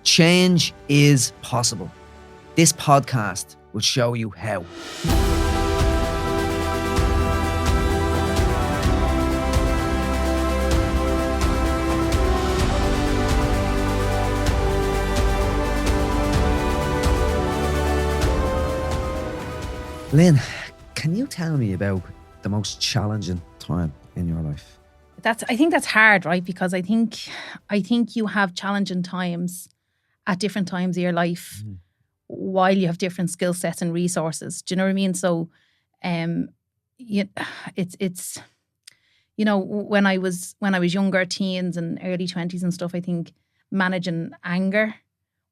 Change is possible. This podcast will show you how. Lynn, can you tell me about the most challenging time in your life? I think that's hard, right? Because I think you have challenging times at different times of your life while you have different skill sets and resources. Do you know what I mean? So, it's when I was younger, teens and early 20s and stuff, I think managing anger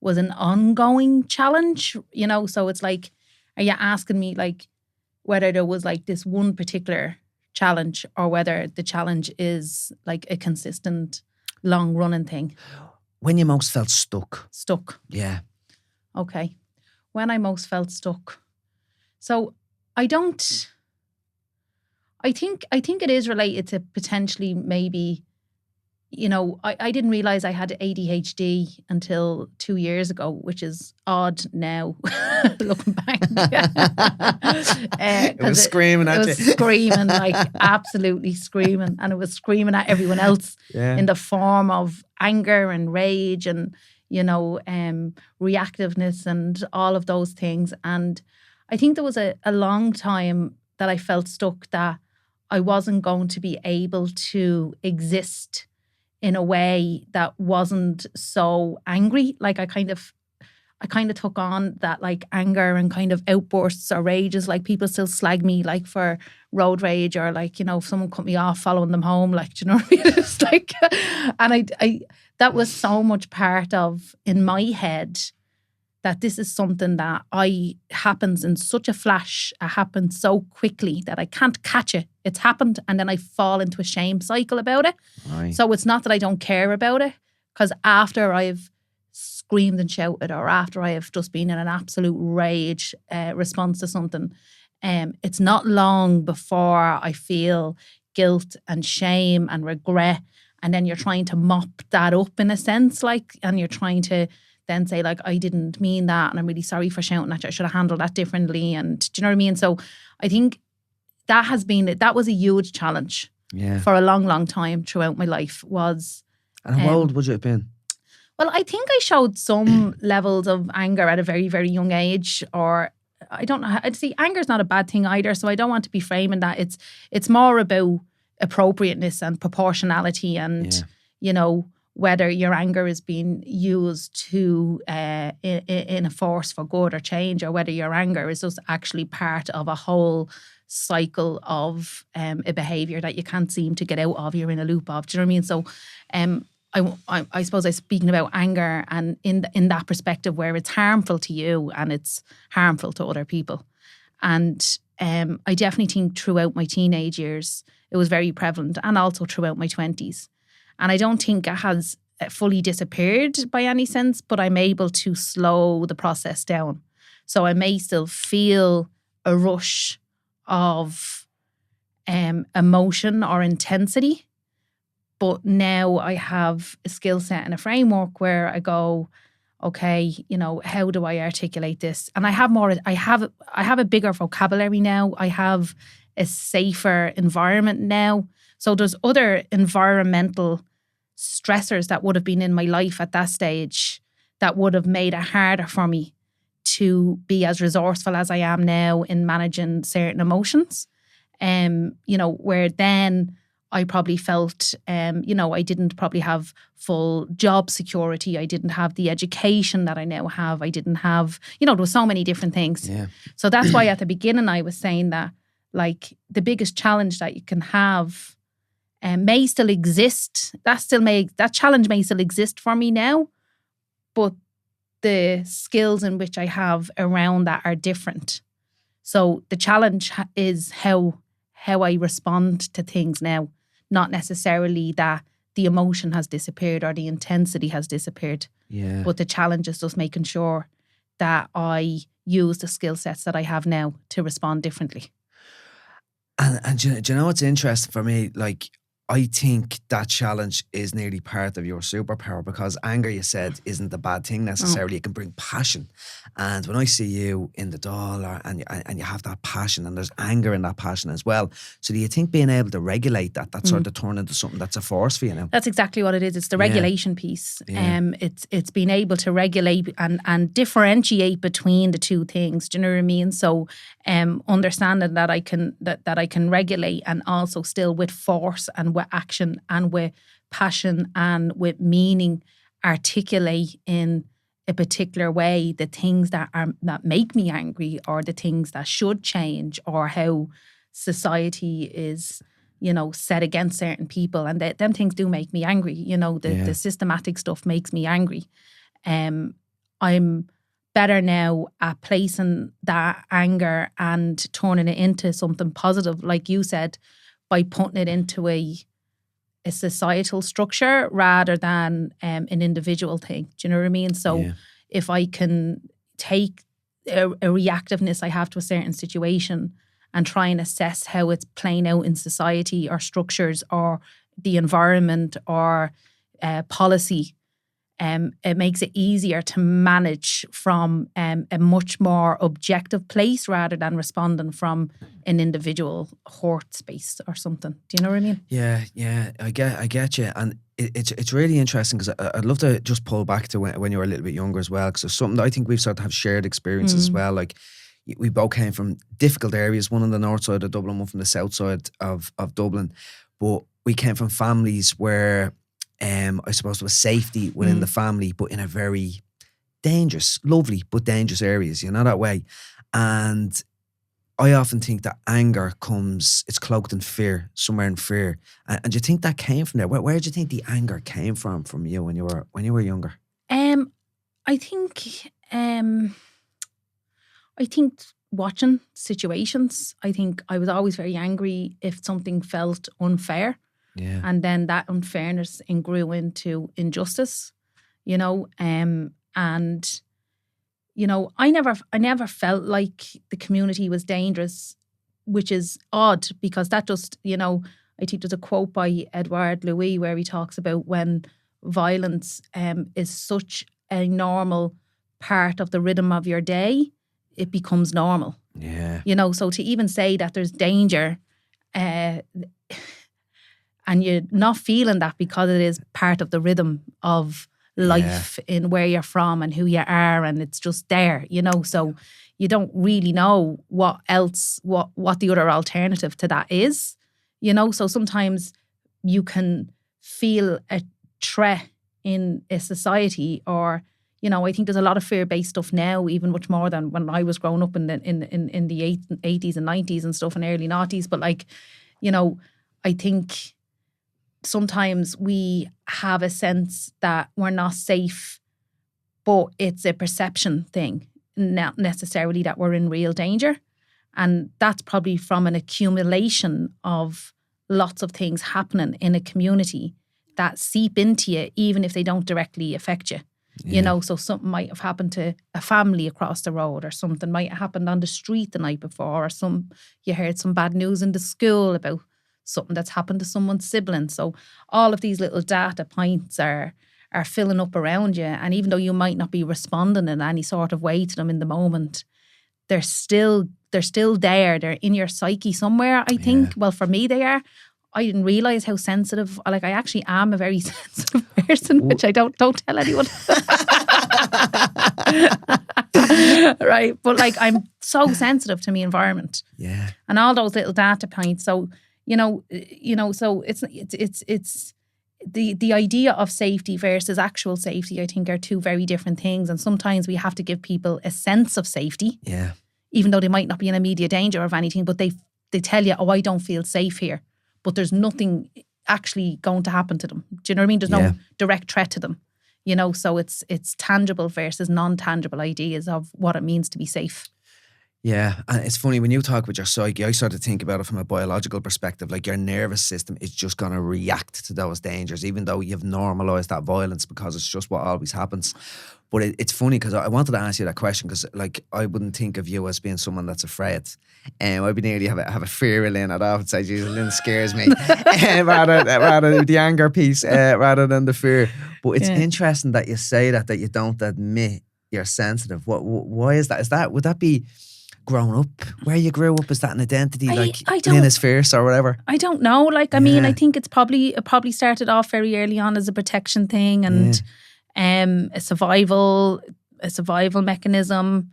was an ongoing challenge. So it's like, are you asking me like whether there was like this one particular challenge or whether the challenge is like a consistent, long running thing? When you most felt stuck. Stuck. Yeah. Okay. When I most felt stuck. So I think it is related to potentially maybe, I didn't realise I had ADHD until 2 years ago, which is odd now, looking back. It was screaming at you. It was screaming, like absolutely screaming. And it was screaming at everyone else in the form of anger and rage and, reactiveness and all of those things. And I think there was a long time that I felt stuck, that I wasn't going to be able to exist in a way that wasn't so angry. Like I kind of took on that like anger and kind of outbursts or rages. Like people still slag me like for road rage, or like, if someone cut me off following them home, like, do you know what I mean? It's like, and I that was so much part of in my head that this is something that happens in such a flash. It happens so quickly that I can't catch it. It's happened, and then I fall into a shame cycle about it. Right. So it's not that I don't care about it, because after I've screamed and shouted, or after I have just been in an absolute rage response to something, it's not long before I feel guilt and shame and regret, and then you're trying to mop that up in a sense, like, and you're trying to then say like, I didn't mean that, and I'm really sorry for shouting at you. I should have handled that differently. And do you know what I mean? So I think that was a huge challenge for a long, long time throughout my life. And how old would you have been? Well, I think I showed some levels of anger at a very, very young age, or I don't know. I'd see anger is not a bad thing either. So I don't want to be framing that. It's more about appropriateness and proportionality, and whether your anger is being used to in a force for good or change, or whether your anger is just actually part of a whole cycle of a behaviour that you can't seem to get out of. You're in a loop of. Do you know what I mean? So I suppose I'm speaking about anger, and in that perspective where it's harmful to you and it's harmful to other people. And I definitely think throughout my teenage years it was very prevalent, and also throughout my 20s. And I don't think it has fully disappeared by any sense, but I'm able to slow the process down. So I may still feel a rush of emotion or intensity, but now I have a skill set and a framework where I go, okay, how do I articulate this? And I have a bigger vocabulary now. I have a safer environment now. So there's other environmental stressors that would have been in my life at that stage that would have made it harder for me to be as resourceful as I am now in managing certain emotions. Where then I probably felt, I didn't probably have full job security. I didn't have the education that I now have. I didn't have, there were so many different things. Yeah. So that's why at the beginning I was saying that, like, the biggest challenge that you can have may still exist. That challenge may still exist for me now, but the skills in which I have around that are different. So the challenge is how I respond to things now, not necessarily that the emotion has disappeared or the intensity has disappeared. Yeah. But the challenge is just making sure that I use the skill sets that I have now to respond differently. And do you know what's interesting for me? Like, I think that challenge is nearly part of your superpower, because anger, you said, isn't a bad thing necessarily. It can bring passion. And when I see you in the doll, and you have that passion, and there's anger in that passion as well. So do you think being able to regulate that sort of turn into something that's a force for you now? That's exactly what it is. It's the regulation piece. Yeah. It's being able to regulate and differentiate between the two things. Do you know what I mean? So understanding that I can regulate, and also still with force and with action and with passion and with meaning articulate in a particular way the things that make me angry, or the things that should change, or how society is, set against certain people. And them things do make me angry. The systematic stuff makes me angry. I'm better now at placing that anger and turning it into something positive, like you said, by putting it into a societal structure rather than an individual thing. Do you know what I mean? So if I can take a reactiveness I have to a certain situation and try and assess how it's playing out in society or structures or the environment or policy, it makes it easier to manage from a much more objective place rather than responding from an individual hurt space or something. Do you know what I mean? Yeah, I get you. And it's really interesting, because I'd love to just pull back to when you were a little bit younger as well, because it's something that I think we've sort of have shared experiences as well. Like, we both came from difficult areas, one on the north side of Dublin, one from the south side of Dublin. But we came from families where I suppose there was safety within the family, but in a very dangerous, lovely, but dangerous areas, that way. And I often think that anger it's cloaked in fear, somewhere in fear. And do you think that came from there? Where do you think the anger came from you when you were younger? I think watching situations. I think I was always very angry if something felt unfair. Yeah. And then that unfairness grew into injustice, and I never felt like the community was dangerous, which is odd, because that just, I think there's a quote by Edouard Louis where he talks about when violence is such a normal part of the rhythm of your day, it becomes normal. Yeah. So to even say that there's danger, and you're not feeling that because it is part of the rhythm of life in where you're from and who you are, and it's just there, so you don't really know what the other alternative to that is, so sometimes you can feel a threat in a society, or I think there's a lot of fear-based stuff now, even much more than when I was growing up in the 80s and 90s and stuff, and early noughties. But I think sometimes we have a sense that we're not safe, but it's a perception thing, not necessarily that we're in real danger. And that's probably from an accumulation of lots of things happening in a community that seep into you, even if they don't directly affect you. So something might have happened to a family across the road, or something might have happened on the street the night before, or you heard some bad news in the school about something that's happened to someone's sibling. So all of these little data points are filling up around you. And even though you might not be responding in any sort of way to them in the moment, they're still there. They're in your psyche somewhere, I think. Well, for me, they are. I didn't realise how sensitive. I actually am a very sensitive person, which I don't tell anyone. Right. But I'm so sensitive to my environment. Yeah. And all those little data points. So so it's the idea of safety versus actual safety, I think, are two very different things. And sometimes we have to give people a sense of safety, even though they might not be in immediate danger of anything, but they tell you, I don't feel safe here, but there's nothing actually going to happen to them. Do you know what I mean? There's no direct threat to them, so it's tangible versus non-tangible ideas of what it means to be safe. Yeah, and it's funny when you talk about your psyche, I sort of think about it from a biological perspective. Like your nervous system is just going to react to those dangers, even though you've normalized that violence because it's just what always happens. But it's funny because I wanted to ask you that question because, like, I wouldn't think of you as being someone that's afraid. I'd be nearly have a fear of Lynn. I'd often say, "Jesus, Lynn scares me," rather the anger piece, rather than the fear. But it's interesting that you say that you don't admit you're sensitive. Why is that? Would that be grown up, where you grew up? Is that an identity, like Lynn is fierce or whatever? I don't know. Like, I mean, I think it probably started off very early on as a protection thing and a survival mechanism.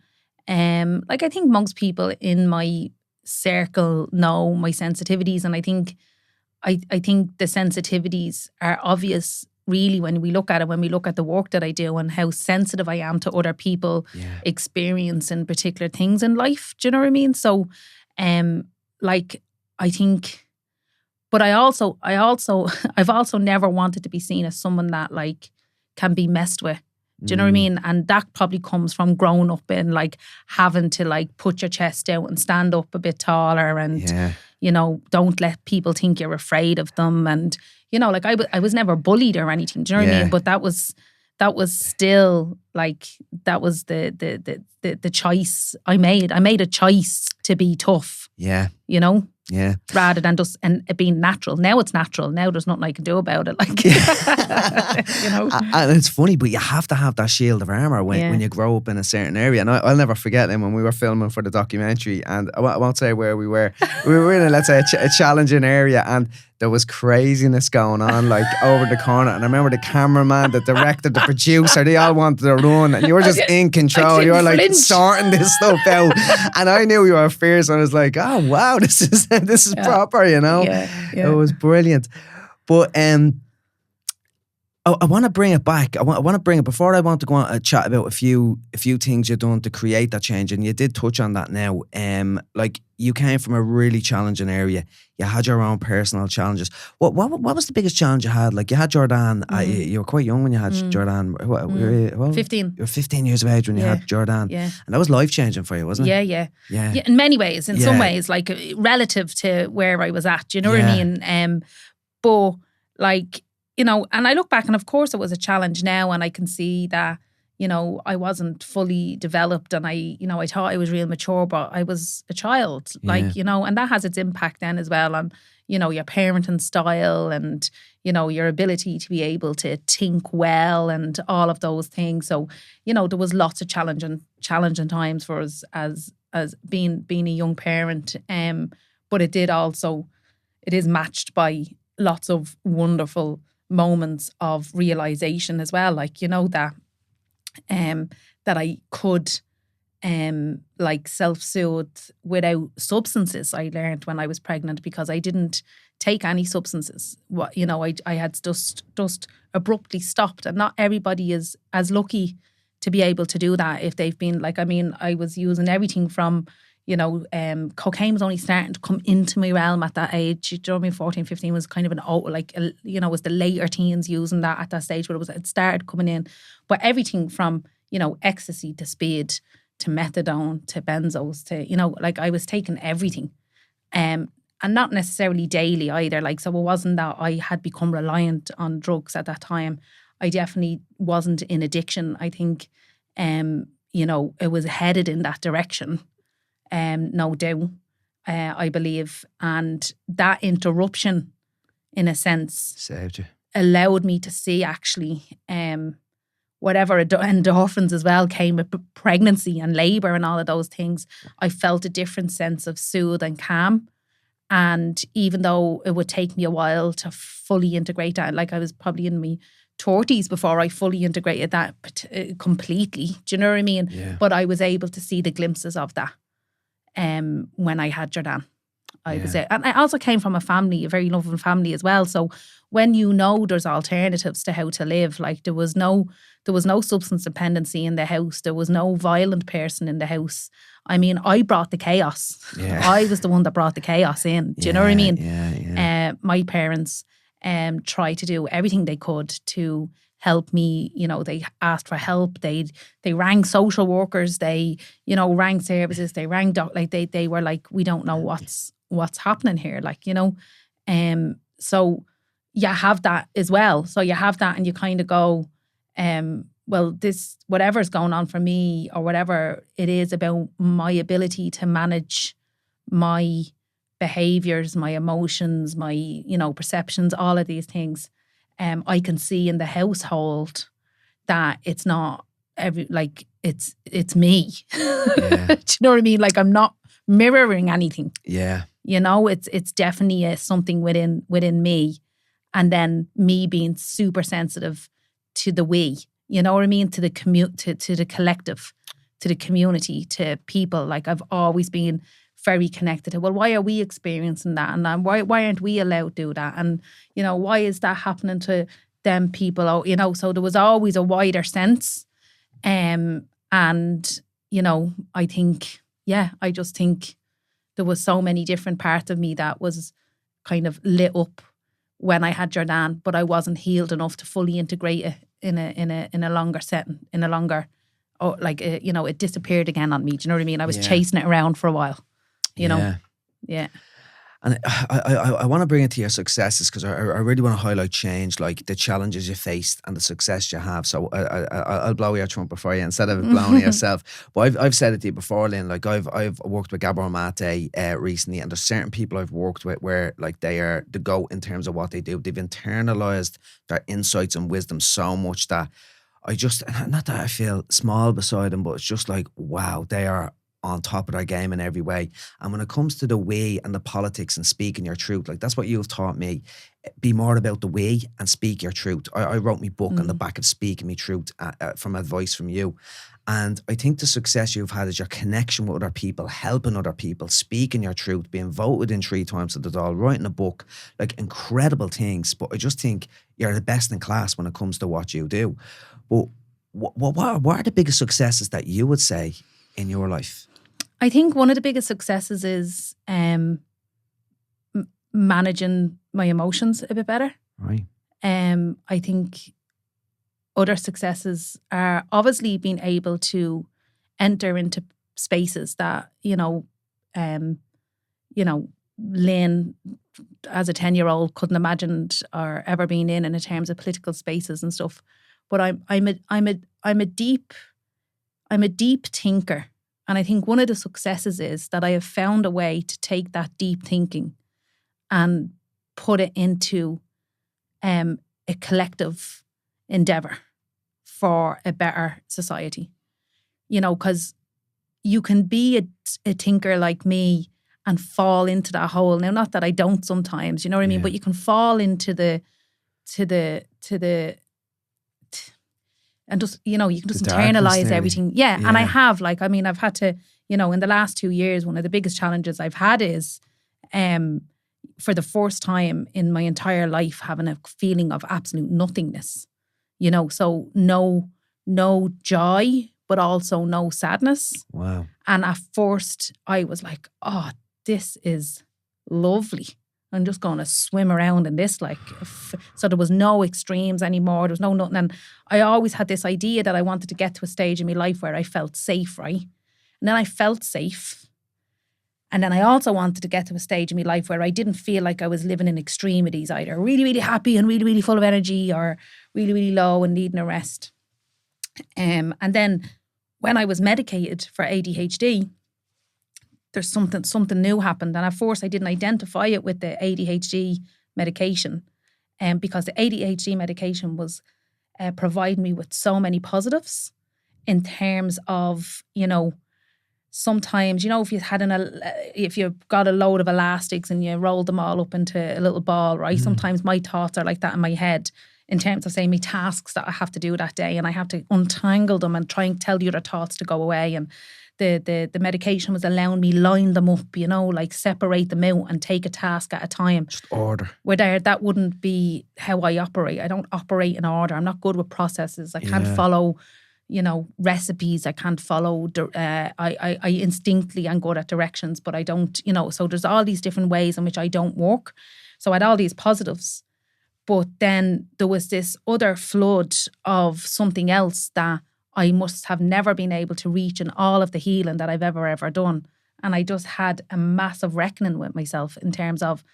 Like, I think most people in my circle know my sensitivities, and I think the sensitivities are obvious. Really, when we look at the work that I do and how sensitive I am to other people experiencing particular things in life. Do you know what I mean? So, like, I think, but I've also never wanted to be seen as someone that, like, can be messed with. Do you know what I mean? And that probably comes from growing up in, like, having to, like, put your chest out and stand up a bit taller and, you know, don't let people think you're afraid of them. And, you know, like, I was never bullied or anything. Do you know what I mean? But that was still, like, that was the choice I made. I made a choice to be tough. Yeah. You know? Yeah. Rather than just it being natural. Now it's natural. Now there's nothing I can do about it. Like, you know. And it's funny, but you have to have that shield of armour when you grow up in a certain area. And I'll never forget them when we were filming for the documentary. And I won't say where we were. We were in, let's say, a challenging area, and there was craziness going on, like, over the corner. And I remember the cameraman, the director, the producer, they all wanted to run. And you were just in control. You were, like, sorting this stuff out. And I knew you were fierce. And I was like, oh, wow, this is proper, you know? It was brilliant. But I want to bring it back. I want to bring it, before I want to go on and chat about a few things you've done to create that change, and you did touch on that now. Like, you came from a really challenging area. You had your own personal challenges. What was the biggest challenge you had? Like, you had Jordan. You were quite young when you had Jordan. 15. You were 15 years of age when you had Jordan. Yeah. And that was life-changing for you, wasn't it? Yeah. In many ways. In some ways, like, relative to where I was at. Do you know what I mean? But, like, you know, and I look back, and of course it was a challenge now, and I can see that, you know, I wasn't fully developed, and I thought I was real mature, but I was a child, like, you know, and that has its impact then as well on, you know, your parenting style and, you know, your ability to be able to think well and all of those things. So, you know, there was lots of challenging times for us as being a young parent. But it is matched by lots of wonderful moments of realization as well, like, you know, that I could like self-soothe without substances. I learned when I was pregnant, because I didn't take any substances. What, you know, I had just abruptly stopped, and not everybody is as lucky to be able to do that if they've been, like, I mean, I was using everything from, you know, cocaine was only starting to come into my realm at that age. You know what I mean? 14, 15 was kind of was the later teens using that at that stage, but it started coming in. But everything from, you know, ecstasy to speed to methadone to benzos to, you know, like, I was taking everything. And not necessarily daily either. Like, so it wasn't that I had become reliant on drugs at that time. I definitely wasn't in addiction. I think, you know, it was headed in that direction. No doubt, I believe. And that interruption, in a sense, saved you, allowed me to see, actually, whatever endorphins as well came with pregnancy and labour and all of those things. I felt a different sense of soothe and calm. And even though it would take me a while to fully integrate that, like, I was probably in my 30s before I fully integrated that completely. Do you know what I mean? Yeah. But I was able to see the glimpses of that. When I had Jordan, was it, and I also came from a very loving family as well. So when you know there's alternatives to how to live, like, there was no substance dependency in the house. There was no violent person in the house. I mean, I brought the chaos. Yeah. I was the one that brought the chaos in. Do you know what I mean? Yeah. My parents tried to do everything they could to help me. You know, they asked for help. They rang social workers. They, you know, rang services. They rang they were like, we don't know what's happening here. Like, you know, so you have that as well. So you have that, and you kind of go, well, this whatever's going on for me, or whatever it is about my ability to manage my behaviors, my emotions, my, you know, perceptions, all of these things. I can see in the household that it's not it's me. Yeah. Do you know what I mean? Like, I'm not mirroring anything. Yeah. You know, it's definitely something within me, and then me being super sensitive to the we. You know what I mean? To the to the collective, to the community, to people. Like, I've always been very connected to, well, why are we experiencing that? And why aren't we allowed to do that? And, you know, why is that happening to them people? Oh, you know, so there was always a wider sense. And, you know, I just think there was so many different parts of me that was kind of lit up when I had Jordan, but I wasn't healed enough to fully integrate it in a longer setting, in a longer, you know, it disappeared again on me. Do you know what I mean? I was chasing it around for a while, you know? Yeah. And I want to bring it to your successes, because I really want to highlight change, like the challenges you faced and the success you have. So I'll blow your trumpet for you instead of blowing it yourself. But I've said it to you before, Lynn. Like, I've worked with Gabor Mate recently, and there's certain people I've worked with where, like, they are the GOAT in terms of what they do. They've internalized their insights and wisdom so much that I just, not that I feel small beside them, but it's just like, wow, they are on top of their game in every way. And when it comes to the we and the politics and speaking your truth, like, that's what you've taught me. Be more about the we and speak your truth. I wrote my book on the back of speaking my truth from advice from you. And I think the success you've had is your connection with other people, helping other people, speaking your truth, being voted in 3 times at the Dáil, writing a book, like, incredible things. But I just think you're the best in class when it comes to what you do. But what are the biggest successes that you would say in your life? I think one of the biggest successes is managing my emotions a bit better. Right. I think other successes are obviously being able to enter into spaces that, Lynn, as a 10-year-old, couldn't imagine or ever been in terms of political spaces and stuff. But I'm a deep thinker. And I think one of the successes is that I have found a way to take that deep thinking and put it into a collective endeavour for a better society. You know, because you can be a thinker like me and fall into that hole. Now, not that I don't sometimes, you know what I mean? But you can fall into and just, you can just internalize everything. Yeah. And I have, I've had to, in the last 2 years, one of the biggest challenges I've had is, for the first time in my entire life, having a feeling of absolute nothingness, so no joy, but also no sadness. Wow. And at first I was like, oh, this is lovely. I'm just going to swim around in this, so there was no extremes anymore. There was no nothing. And I always had this idea that I wanted to get to a stage in my life where I felt safe, right? And then I felt safe. And then I also wanted to get to a stage in my life where I didn't feel like I was living in extremities, either really, really happy and really, really full of energy, or really, really low and needing a rest. And then when I was medicated for ADHD, there's something new happened. And at first I didn't identify it with the ADHD medication, because the ADHD medication was providing me with so many positives in terms of, sometimes, if you got a load of elastics and you rolled them all up into a little ball, right? Sometimes my thoughts are like that in my head in terms of, say, my tasks that I have to do that day, and I have to untangle them and try and tell the other thoughts to go away. And the medication was allowing me line them up, separate them out and take a task at a time. Just order. Where that wouldn't be how I operate. I don't operate in order. I'm not good with processes. I can't follow, recipes. I can't follow. I instinctively am good at directions, but I don't. So there's all these different ways in which I don't work. So I had all these positives, But then there was this other flood of something else that I must have never been able to reach in all of the healing that I've ever done. And I just had a massive reckoning with myself in terms of,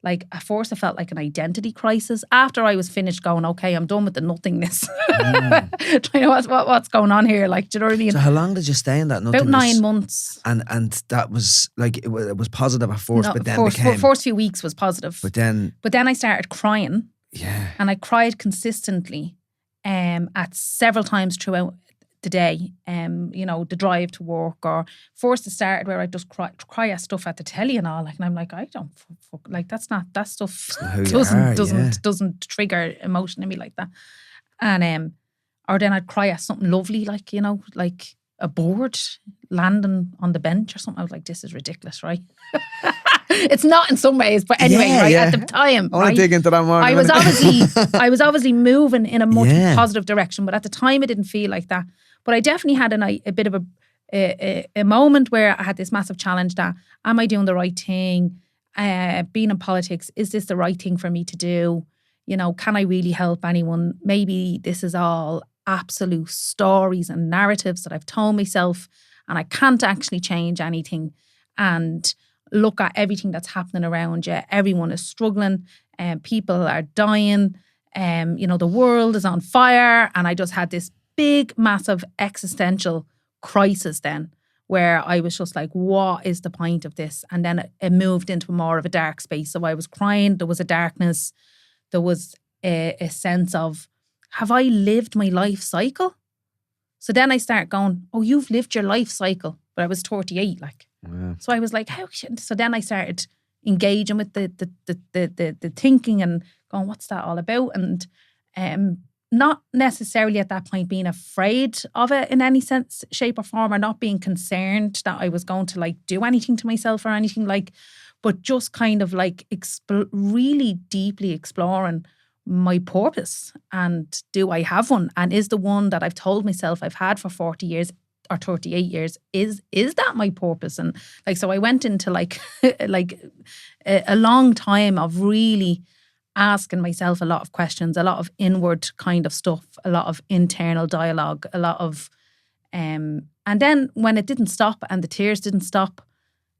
like, at first I felt like an identity crisis. After I was finished going, okay, I'm done with the nothingness. Trying to what's going on here? Like, do you know what I mean? So how long did you stay in that nothingness? About 9 months. And that was like, it was positive at first, No, but then became... first few weeks was positive. But then I started crying. Yeah. And I cried consistently at several times throughout the day, you know, the drive to work, or first it started where I just cry at stuff at the telly and all, like, and I'm like, I don't fuck, like, that stuff doesn't trigger emotion in me like that. And or then I'd cry at something lovely, like, you know, like a board landing on the bench or something. I was like, this is ridiculous, right? It's not in some ways, but anyway, at the time, I want to dig into that more. I was obviously moving in a much positive direction, but at the time it didn't feel like that. But I definitely had a bit of a moment where I had this massive challenge that, am I doing the right thing? Being in politics, is this the right thing for me to do? You know, can I really help anyone? Maybe this is all absolute stories and narratives that I've told myself, and I can't actually change anything. And look at everything that's happening around you. Everyone is struggling, and people are dying. You know, the world is on fire. And I just had this big, massive existential crisis then, where I was just like, what is the point of this? And then it moved into more of a dark space. So I was crying. There was a darkness. There was a sense of, have I lived my life cycle? So then I start going, oh, you've lived your life cycle. But I was 38, like. Yeah. So I was like, how should... So then I started engaging with the thinking and going, what's that all about? And not necessarily at that point being afraid of it in any sense, shape or form, or not being concerned that I was going to like do anything to myself or anything, like, but just kind of like really deeply exploring my purpose. And do I have one? And is the one that I've told myself I've had for 40 years or 38 years, is that my purpose? And like, so I went into like a long time of really asking myself a lot of questions, a lot of inward kind of stuff, a lot of internal dialogue, a lot of and then when it didn't stop and the tears didn't stop,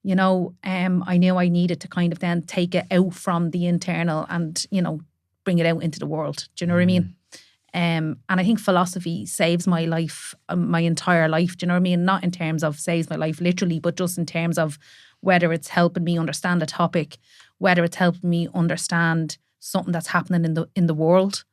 you know, I knew I needed to kind of then take it out from the internal and, you know, bring it out into the world. Do you know what I mean? And I think philosophy saves my life, my entire life. Do you know what I mean? Not in terms of saves my life literally, but just in terms of whether it's helping me understand a topic, whether it's helping me understand something that's happening in the world,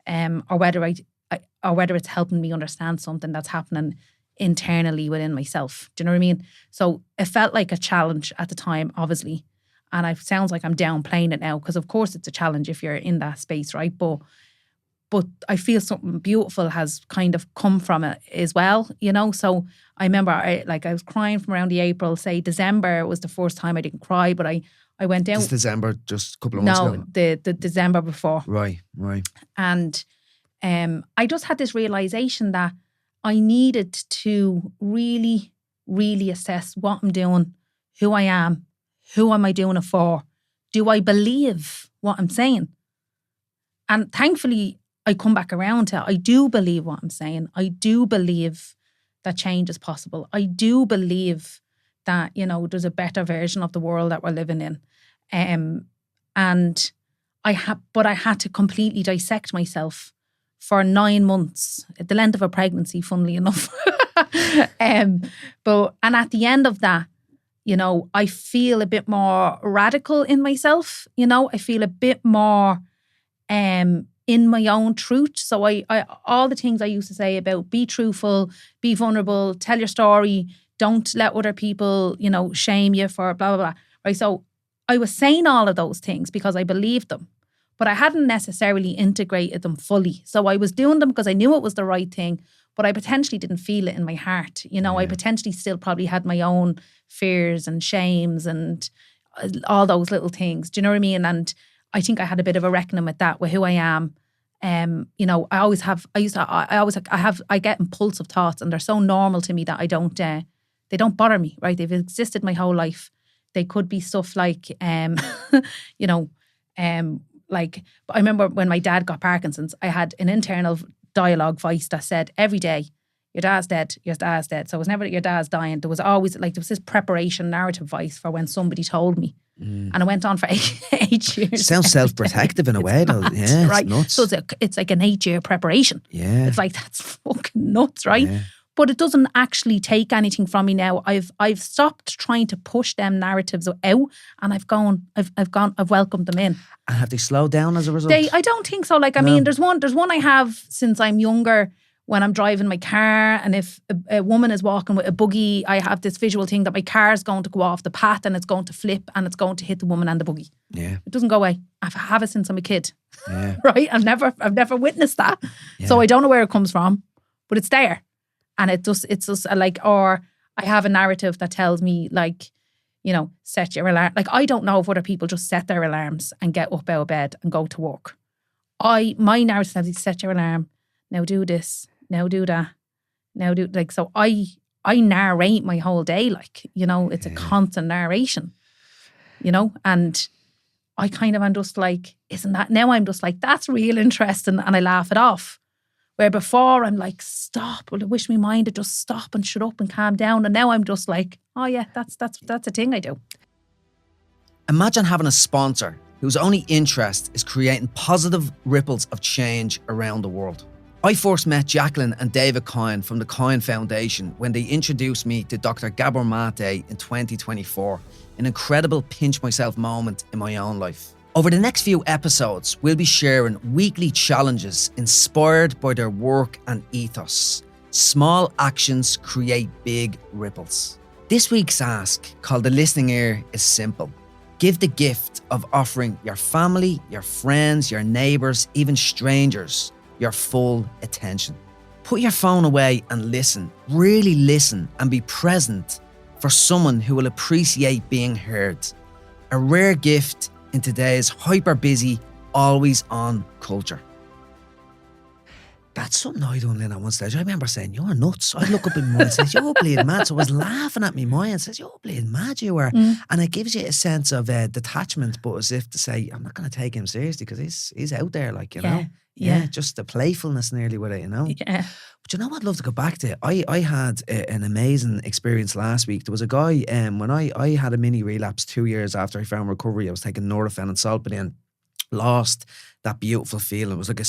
or whether it's helping me understand something that's happening internally within myself. Do you know what I mean? So it felt like a challenge at the time, obviously, and it sounds like I'm downplaying it now, because of course it's a challenge if you're in that space, right? But I feel something beautiful has kind of come from it as well, you know? So I remember I was crying from around the April, say December was the first time I didn't cry, but I went down. This December, just a couple of months ago? No, the December before. Right. And I just had this realisation that I needed to really, really assess what I'm doing, who I am, who am I doing it for? Do I believe what I'm saying? And thankfully, I come back around to, I do believe what I'm saying. I do believe that change is possible. I do believe that, you know, there's a better version of the world that we're living in. And I had to completely dissect myself for 9 months, at the length of a pregnancy, funnily enough. And at the end of that, you know, I feel a bit more radical in myself. You know, I feel a bit more in my own truth. So I all the things I used to say about be truthful, be vulnerable, tell your story, don't let other people, you know, shame you for blah, blah, blah. Right. So I was saying all of those things because I believed them, but I hadn't necessarily integrated them fully. So I was doing them because I knew it was the right thing, but I potentially didn't feel it in my heart. You know, I potentially still probably had my own fears and shames and all those little things. Do you know what I mean? And I think I had a bit of a reckoning with that, with who I am. You know, I get impulsive thoughts, and they're so normal to me that they don't bother me, right? They've existed my whole life. They could be stuff like, you know, like, I remember when my dad got Parkinson's, I had an internal dialogue voice that said every day, your dad's dead, your dad's dead. So it was never your dad's dying. There was always like, there was this preparation narrative voice for when somebody told me. And it went on for 8 years. Sounds self-protective in a way, though. Yeah, right? It's nuts. So it's like an 8-year preparation. Yeah. It's like, that's fucking nuts, right? Yeah. But it doesn't actually take anything from me now. I've stopped trying to push them narratives out, and I've welcomed them in. And have they slowed down as a result? I don't think so. Like, I mean, there's one I have since I'm younger. When I'm driving my car, and if a woman is walking with a buggy, I have this visual thing that my car is going to go off the path and it's going to flip and it's going to hit the woman and the buggy. Yeah. It doesn't go away. I have it since I'm a kid. Yeah. Right? I've never witnessed that. Yeah. So I don't know where it comes from, but it's there. And it's just like, or I have a narrative that tells me, like, you know, set your alarm. Like, I don't know if other people just set their alarms and get up out of bed and go to work. My narrative tells me, set your alarm. Now do this. Now do that. Now do, like, so I narrate my whole day, like, you know, it's a constant narration, you know, and I kind of am just like, isn't that, now I'm just like, that's real interesting, and I laugh it off. Where before I'm like, stop, well, I wish my mind would just stop and shut up and calm down. And now I'm just like, oh yeah, that's a thing I do. Imagine having a sponsor whose only interest is creating positive ripples of change around the world. I first met Jacqueline and David Coyne from the Coyne Foundation when they introduced me to Dr. Gabor Mate in 2024, an incredible pinch myself moment in my own life. Over the next few episodes, we'll be sharing weekly challenges inspired by their work and ethos. Small actions create big ripples. This week's ask, called The Listening Ear, is simple. Give the gift of offering your family, your friends, your neighbours, even strangers, your full attention. Put your phone away and listen. Really listen and be present for someone who will appreciate being heard. A rare gift in today's hyper-busy, always-on culture. That's something I done, Lynn, at one stage. I remember saying, you're nuts. I'd look up in mine and say, you're bleeding mad. So I was laughing at me mind and says, you're bleeding mad you are. And it gives you a sense of detachment, but as if to say, I'm not going to take him seriously because he's out there, like, you know. Yeah, just the playfulness nearly with it, you know. Yeah. But you know what I'd love to go back to? I had an amazing experience last week. There was a guy, when I had a mini relapse 2 years after I found recovery, I was taking Nurofen and Solpadeine, lost that beautiful feeling. It was like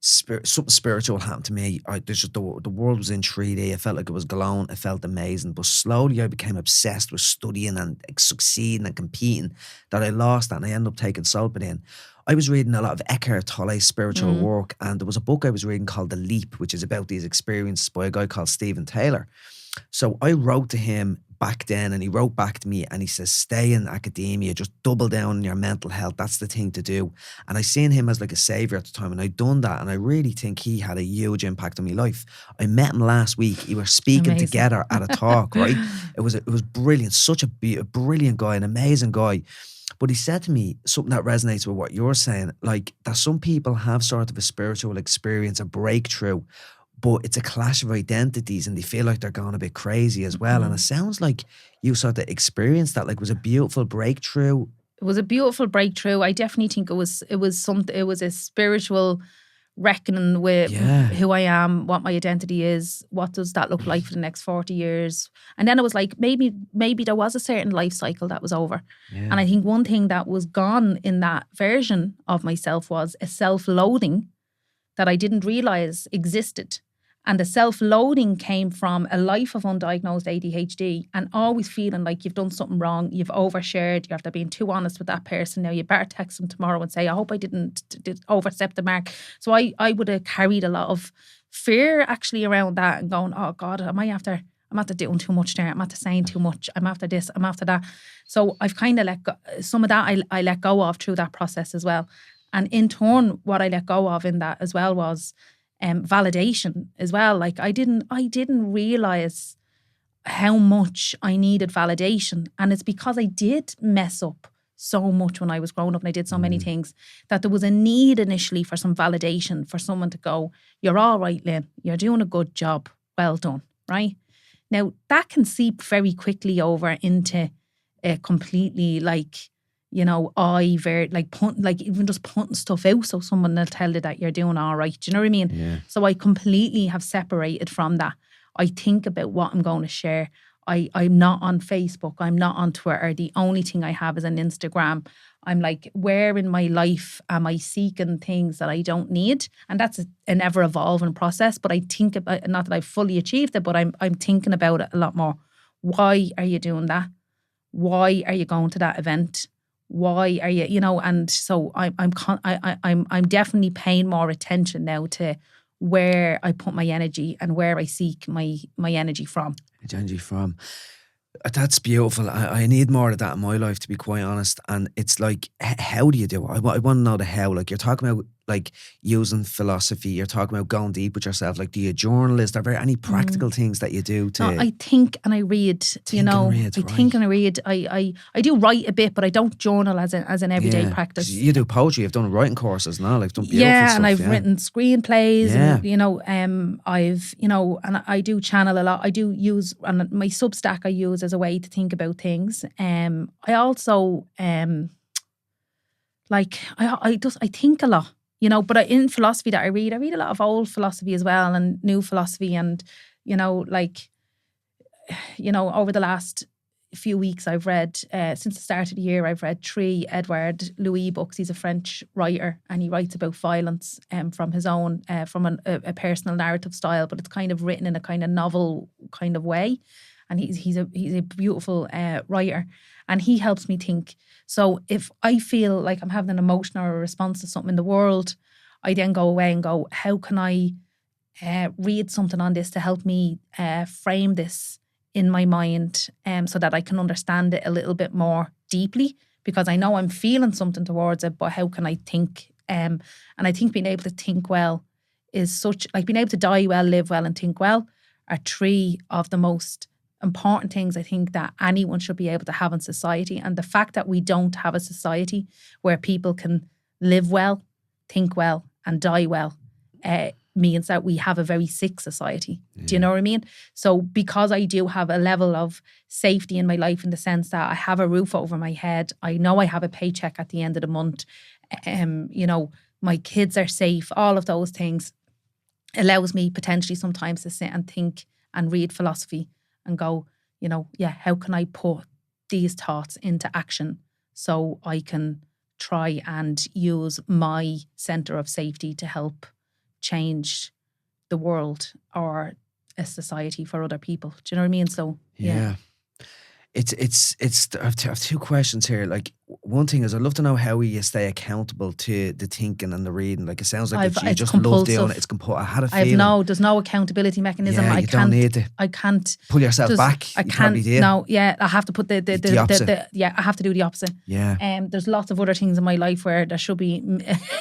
something spiritual happened to me. The world was in 3D. I felt like it was glowing. It felt amazing. But slowly I became obsessed with studying and succeeding and competing that I lost that, and I ended up taking Solpadeine. I was reading a lot of Eckhart Tolle's spiritual work, and there was a book I was reading called The Leap, which is about these experiences by a guy called Stephen Taylor. So I wrote to him back then, and he wrote back to me, and he says, stay in academia, just double down on your mental health. That's the thing to do. And I seen him as like a savior at the time, and I'd done that, and I really think he had a huge impact on my life. I met him last week. We were speaking together at a talk, right? It was brilliant. Such a brilliant guy, an amazing guy. But he said to me something that resonates with what you're saying, like that some people have sort of a spiritual experience, a breakthrough, but it's a clash of identities and they feel like they're going a bit crazy as well. And it sounds like you sort of experienced that, like it was a beautiful breakthrough. It was a beautiful breakthrough. I definitely think it was a spiritual reckoning with who I am, what my identity is, what does that look like for the next 40 years. And then it was like, maybe there was a certain life cycle that was over. Yeah. And I think one thing that was gone in that version of myself was a self-loathing that I didn't realise existed. And the self-loathing came from a life of undiagnosed ADHD and always feeling like you've done something wrong, you've overshared, you're after being too honest with that person. Now you better text them tomorrow and say, I hope I didn't overstep the mark. So I would have carried a lot of fear actually around that and going, oh God, I'm after doing too much there. I'm after saying too much. I'm after this, I'm after that. So I've kind of let go. Some of that I let go of through that process as well. And in turn, what I let go of in that as well was validation as well. Like I didn't realize how much I needed validation. And it's because I did mess up so much when I was growing up and I did so many things that there was a need initially for some validation, for someone to go, you're all right, Lynn, you're doing a good job, well done, right? Now that can seep very quickly over into completely like, even just putting stuff out so someone will tell you that you're doing all right. Do you know what I mean? Yeah. So I completely have separated from that. I think about what I'm going to share. I'm not on Facebook. I'm not on Twitter. The only thing I have is an Instagram. I'm like, where in my life am I seeking things that I don't need? And that's an ever evolving process. But I think about, not that I've fully achieved it, but I'm thinking about it a lot more. Why are you doing that? Why are you going to that event? Why are you, and so I'm definitely paying more attention now to where I put my energy and where I seek my energy from. That's beautiful. I need more of that in my life, to be quite honest. And it's like, how do you do it? I want to know the how. Like, you're talking about like using philosophy. You're talking about going deep with yourself. Like, do you journal? Is there any practical things that you do to? No, I think and I read. Think and I read. I do write a bit, but I don't journal as an everyday practice. You do poetry. You've done writing courses now. Like, done beautiful stuff. And I've written screenplays. Yeah. And, I've and I do channel a lot. I do use, and my Substack I use as a way to think about things. I also I think a lot. But in philosophy that I read a lot of old philosophy as well and new philosophy. And, over the last few weeks I've read, since the start of the year, I've read 3 Edouard Louis books. He's a French writer and he writes about violence from his own, from a personal narrative style, but it's kind of written in a kind of novel kind of way. And he's a beautiful writer and he helps me think. So if I feel like I'm having an emotion or a response to something in the world, I then go away and go, how can I read something on this to help me frame this in my mind so that I can understand it a little bit more deeply, because I know I'm feeling something towards it, but how can I think? And I think being able to think well is such, like being able to die well, live well and think well are 3 of the most important things I think that anyone should be able to have in society. And the fact that we don't have a society where people can live well, think well and die well means that we have a very sick society. Yeah. Do you know what I mean? So because I do have a level of safety in my life in the sense that I have a roof over my head, I know I have a paycheck at the end of the month, my kids are safe, all of those things allows me potentially sometimes to sit and think and read philosophy and go, how can I put these thoughts into action so I can try and use my centre of safety to help change the world or a society for other people. Do you know what I mean? So, yeah. It's I have 2 questions here. Like, one thing is I'd love to know how you stay accountable to the thinking and the reading. Like, it sounds like you just love doing it. It's compulsive. I had a feeling. There's no accountability mechanism. Yeah, don't need to. I can't pull yourself back. I can't. No, yeah, I have to put the opposite. I have to do the opposite. Yeah. There's lots of other things in my life where there should be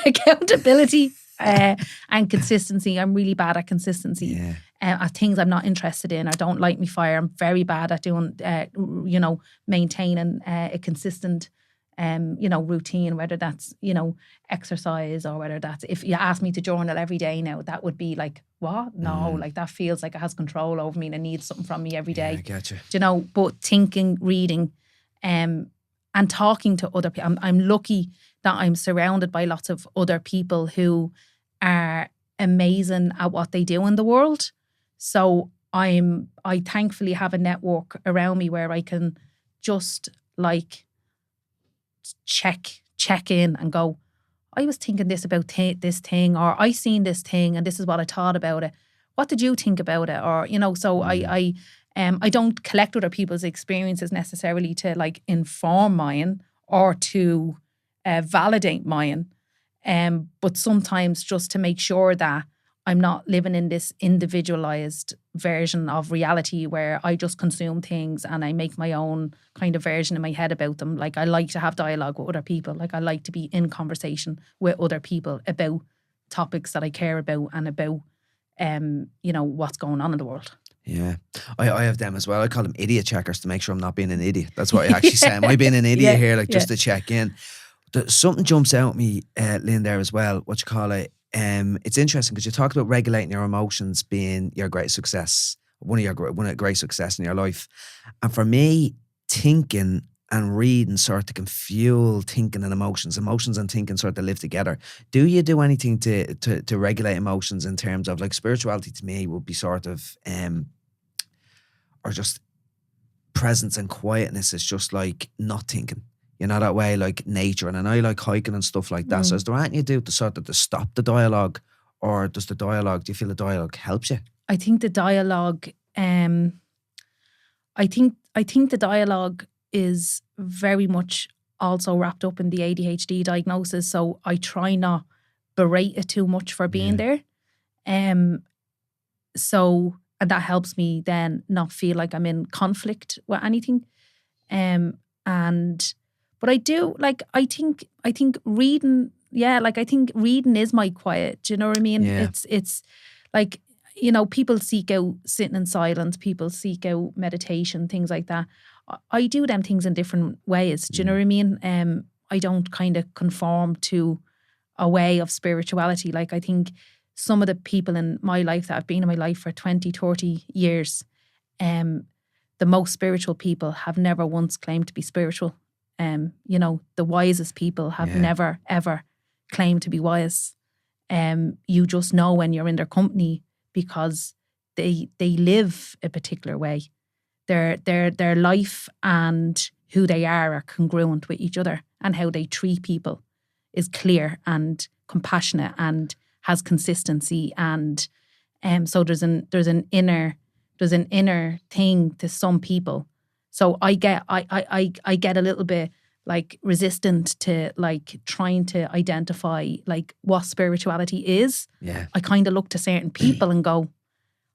accountability and consistency. I'm really bad at consistency. Yeah. At things I'm not interested in or don't light me fire. I'm very bad at doing, maintaining a consistent, routine, whether that's, exercise or whether that's, if you ask me to journal every day now, that would be like, what? No, like that feels like it has control over me and it needs something from me every day. I get you. But thinking, reading, and talking to other people. I'm lucky that I'm surrounded by lots of other people who are amazing at what they do in the world. So I thankfully have a network around me where I can just like check in and go, I was thinking this about this thing, or I seen this thing and this is what I thought about it. What did you think about it? Or, so I don't collect other people's experiences necessarily to like inform mine or to validate mine. But sometimes just to make sure that I'm not living in this individualized version of reality where I just consume things and I make my own kind of version in my head about them. Like, I like to have dialogue with other people. Like, I like to be in conversation with other people about topics that I care about and about, what's going on in the world. Yeah, I have them as well. I call them idiot checkers to make sure I'm not being an idiot. That's what I actually say. Am I being an idiot here? Like, just to check in. Something jumps out at me, Lynn, there as well. What you call it? It's interesting because you talked about regulating your emotions being your great success, one of great success in your life. And for me, thinking and reading sort of can fuel thinking and emotions. Emotions and thinking sort of live together. Do you do anything to regulate emotions in terms of, like, spirituality to me would be sort of, or just presence and quietness is just like not thinking. You know, that way, like nature. And I like hiking and stuff like that. So is there anything you do to sort of to stop the dialogue? Or do you feel the dialogue helps you? I think the dialogue, I think the dialogue is very much also wrapped up in the ADHD diagnosis. So I try not berate it too much for being there. So, and that helps me then not feel like I'm in conflict with anything. But I do, like, I think reading, like, I think reading is my quiet. Do you know what I mean? Yeah. It's like, you know, people seek out sitting in silence, people seek out meditation, things like that. I do them things in different ways. Do you know what I mean? I don't kind of conform to a way of spirituality. Like, I think some of the people in my life that have been in my life for 20, 30 years, the most spiritual people have never once claimed to be spiritual. You know, the wisest people have never, ever claimed to be wise. You just know when you're in their company because they live a particular way. Their life and who they are congruent with each other, and how they treat people is clear and compassionate and has consistency. And so there's an inner thing to some people. So I get a little bit like resistant to like trying to identify like what spirituality is. Yeah. I kind of look to certain people and go,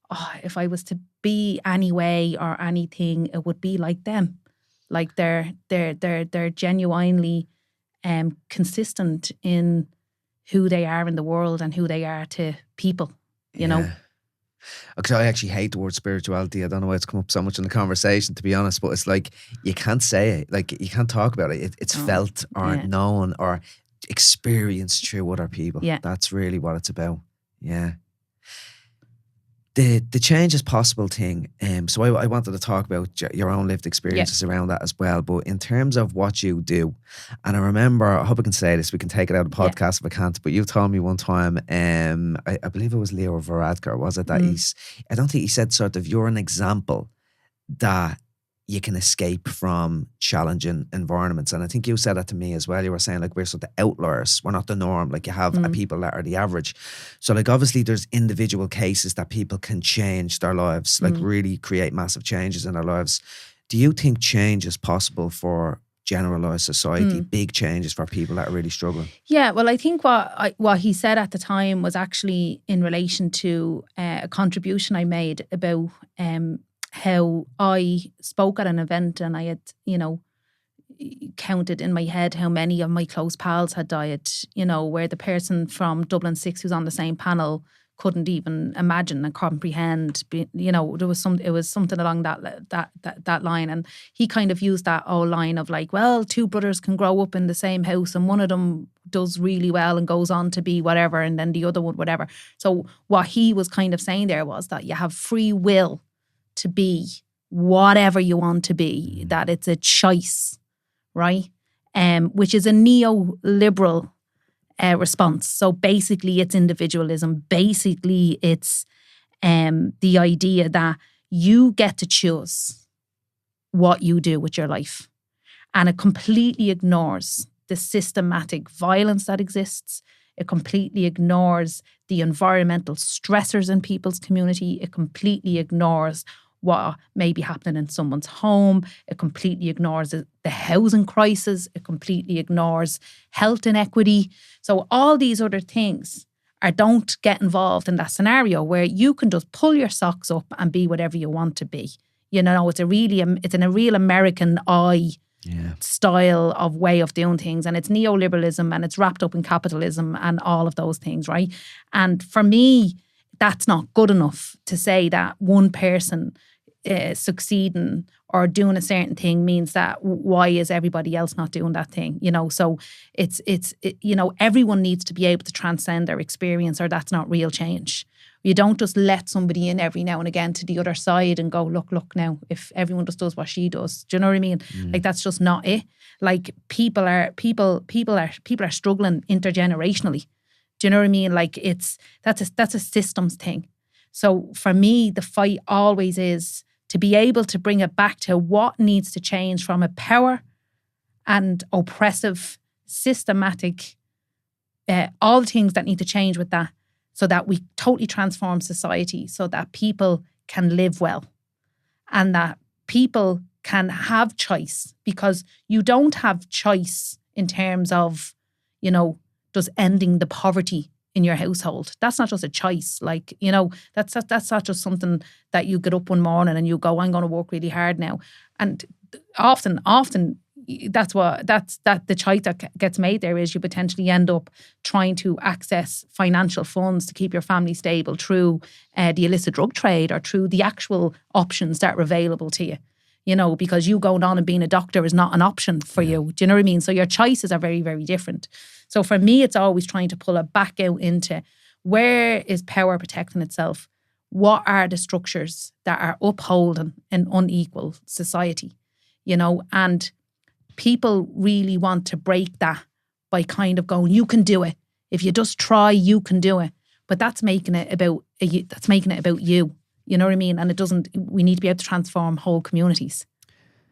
oh, if I was to be any way or anything, it would be like them. Like they're genuinely consistent in who they are in the world and who they are to people, you know. Because I actually hate the word spirituality. I don't know why it's come up so much in the conversation, to be honest, but it's like you can't say it, like you can't talk about it. It's felt or known or experienced through other people. Yeah. That's really what it's about. Yeah. The change is possible thing. So I wanted to talk about your own lived experiences around that as well. But in terms of what you do, and I remember, I hope I can say this, we can take it out of the podcast if I can't, but you told me one time, I believe it was Leo Varadkar, was it? That I don't think he said sort of, you're an example that you can escape from challenging environments. And I think you said that to me as well. You were saying like we're sort of outliers. We're not the norm. Like you have people that are the average. So like obviously there's individual cases that people can change their lives, like really create massive changes in their lives. Do you think change is possible for generalized society, big changes for people that are really struggling? Yeah, well, I think what he said at the time was actually in relation to a contribution I made about how I spoke at an event and I had, you know, counted in my head how many of my close pals had died, you know, where the person from Dublin 6 who's on the same panel couldn't even imagine and comprehend, you know, it was something along that line. And he kind of used that whole line of like, well, two brothers can grow up in the same house and one of them does really well and goes on to be whatever and then the other one whatever. So what he was kind of saying there was that you have free will to be whatever you want to be, that it's a choice, right? Which is a neoliberal response. So basically it's individualism. Basically it's the idea that you get to choose what you do with your life. And it completely ignores the systematic violence that exists. It completely ignores the environmental stressors in people's community. It completely ignores what may be happening in someone's home. It completely ignores the housing crisis. It completely ignores health inequity. So all these other things don't get involved in that scenario where you can just pull your socks up and be whatever you want to be. You know, it's in a real American style of way of doing things, and it's neoliberalism and it's wrapped up in capitalism and all of those things, right? And for me, that's not good enough to say that one person succeeding or doing a certain thing means that why is everybody else not doing that thing? You know, so it's you know, everyone needs to be able to transcend their experience, or that's not real change. You don't just let somebody in every now and again to the other side and go, look now, if everyone just does what she does. Do you know what I mean? Like, that's just not it. Like, people are struggling intergenerationally. Do you know what I mean? Like, that's a systems thing. So for me, the fight always is to be able to bring it back to what needs to change from a power and oppressive, systematic, all the things that need to change with that, so that we totally transform society, so that people can live well and that people can have choice, because you don't have choice in terms of, you know, just ending the poverty in your household. That's not just a choice. Like, you know, that's not just something that you get up one morning and you go, I'm going to work really hard now. And often that's the choice that gets made there is you potentially end up trying to access financial funds to keep your family stable through the illicit drug trade or through the actual options that are available to you. You know, because you going on and being a doctor is not an option for you. Do you know what I mean? So your choices are very, very different. So for me, it's always trying to pull it back out into, where is power protecting itself? What are the structures that are upholding an unequal society? You know, and people really want to break that by kind of going, you can do it. If you just try, you can do it. But that's making it about you. You know what I mean? And we need to be able to transform whole communities.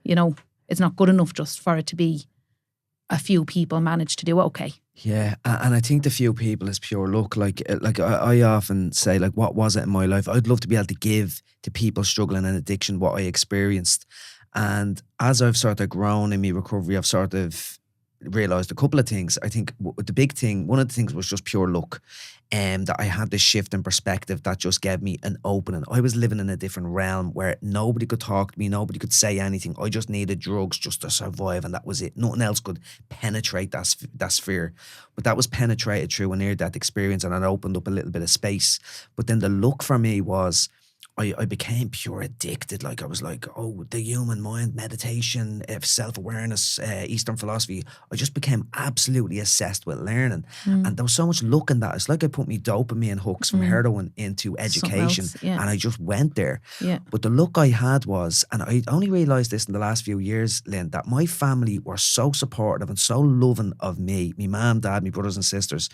You know, it's not good enough just for it to be a few people manage to do okay. Yeah, and I think the few people is pure luck. Like I often say, like, what was it in my life? I'd love to be able to give to people struggling in addiction what I experienced. And as I've sort of grown in my recovery, I've sort of realised a couple of things. I think the big thing, one of the things was just pure luck. That I had this shift in perspective that just gave me an opening. I was living in a different realm where nobody could talk to me, nobody could say anything. I just needed drugs just to survive, and that was it. Nothing else could penetrate that sphere. But that was penetrated through a near-death experience, and it opened up a little bit of space. But then the luck for me was I became pure addicted. Like, I was like, oh, the human mind, meditation, self-awareness, Eastern philosophy. I just became absolutely obsessed with learning. And there was so much luck in that. It's like I put me dopamine hooks from heroin into education, and I just went there. Yeah. But the luck I had was, and I only realised this in the last few years, Lynn, that my family were so supportive and so loving of me, my mum, dad, my brothers and sisters,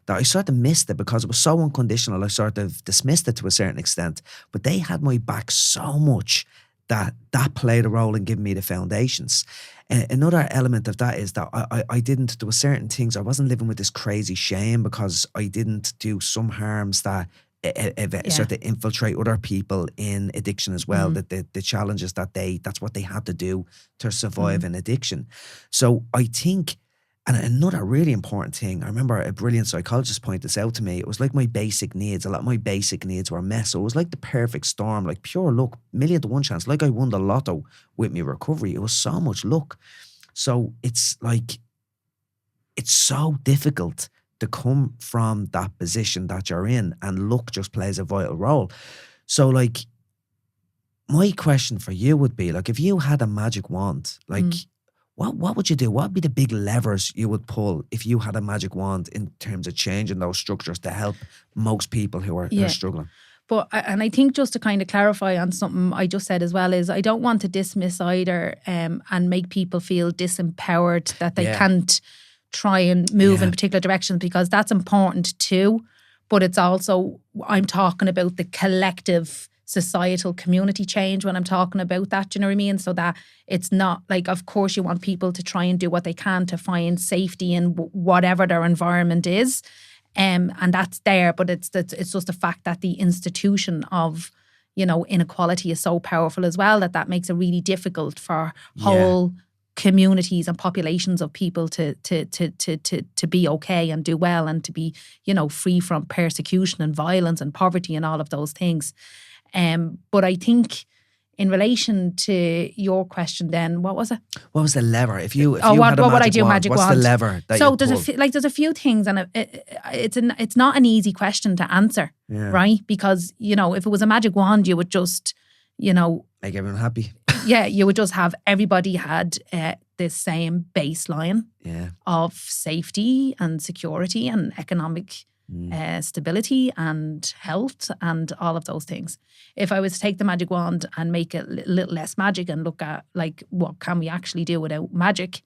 that I sort of missed it because it was so unconditional. I sort of dismissed it to a certain extent. But they had my back so much that played a role in giving me the foundations. Another element of that is that I didn't, there were certain things, I wasn't living with this crazy shame because I didn't do some harms that sort of infiltrate other people in addiction as well. That the challenges that that's what they had to do to survive in addiction. So I think, and another really important thing, I remember a brilliant psychologist pointed this out to me. It was like my basic needs. A lot of my basic needs were met. So it was like the perfect storm, like pure luck, 1,000,000 to 1 chance. Like I won the lotto with my recovery. It was so much luck. So it's like, it's so difficult to come from that position that you're in, and luck just plays a vital role. So like, my question for you would be, like, if you had a magic wand, like, what would you do? What would be the big levers you would pull if you had a magic wand in terms of changing those structures to help most people who are struggling? But, and I think just to kind of clarify on something I just said as well, is I don't want to dismiss either and make people feel disempowered that they can't try and move in particular directions, because that's important too. But it's also, I'm talking about the collective societal community change when I'm talking about that, do you know what I mean? So that it's not like, of course you want people to try and do what they can to find safety in whatever their environment is, and that's there, but it's just the fact that the institution of, you know, inequality is so powerful as well, that makes it really difficult for whole communities and populations of people to be okay and do well, and to be, you know, free from persecution and violence and poverty and all of those things. But I think in relation to your question, then what was it? What was the lever? If you what had a would I magic do? wand, Magic what's wand. the lever that so you pull? there's a few things, and it's not an easy question to answer, right? Because, you know, if it was a magic wand, you would just, you know, make everyone happy. You would just have everybody had this same baseline of safety and security and economic stability and health and all of those things. If I was to take the magic wand and make it a little less magic and look at like what can we actually do without magic,